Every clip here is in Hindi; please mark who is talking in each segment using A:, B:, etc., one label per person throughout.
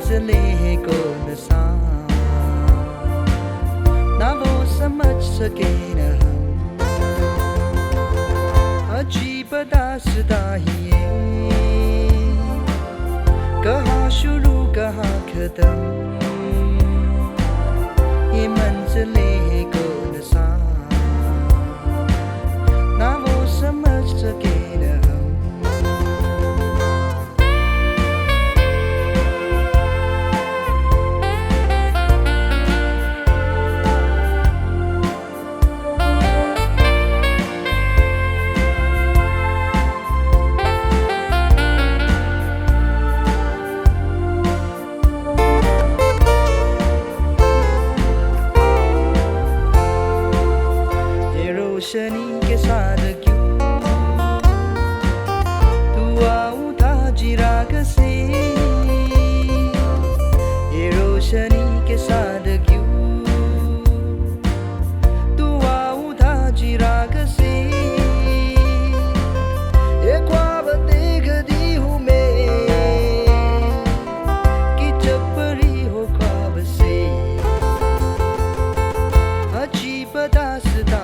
A: मंजिलें को न सान ना वो समझ सके न हम। अजीब दास्तां ही ये, कहाँ शुरू कहाँ खत्म, ये मंजिलें को न सान ना वो समझ सके न हम। रोशनी के साथ क्यों तू आऊं था चिराग से, ये रोशनी के साथ क्यों तू आऊं था चिराग से। ये ख्वाब देखती हूँ मैं कि जब परी हो ख्वाब से। अजीब दास्तां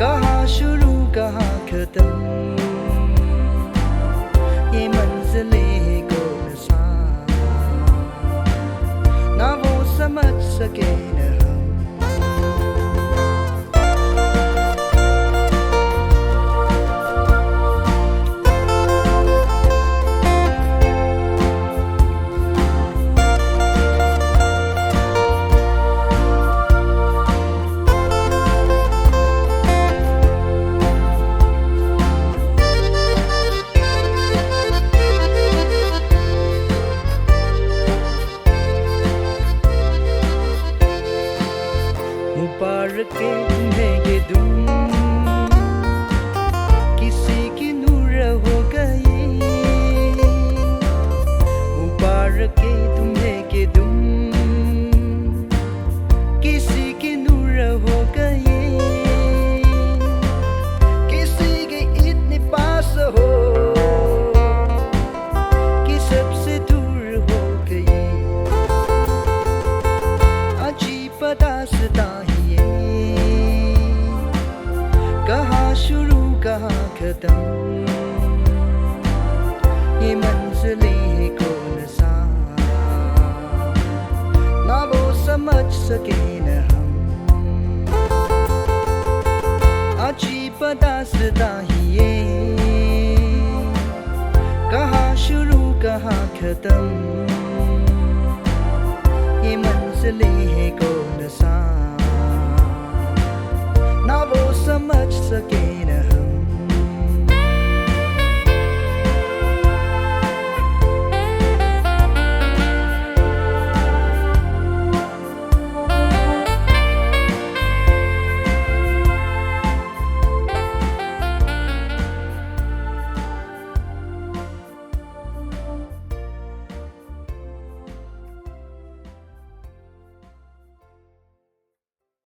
A: कहाँ शुरू कहाँ खत्म, ये मंजिलें को न सान ना वो समझ सके न हम। मुबारक के तुम्हें ये दुम किसी की नूर हो गई। मुबारक के तुम्हें ये दुम किसी की नूर हो गई। किसी के इतने पास हो कि सबसे दूर हो गई। अजीब दास्तां कहाँ शुरू कहाँ खत्म, ये मंजिलें को न सान ना वो समझ सके न हम। अजीब दास्तां ही ये, कहाँ शुरू कहाँ खत्म, ये मंजिलें को न सान ना वो समझ सके।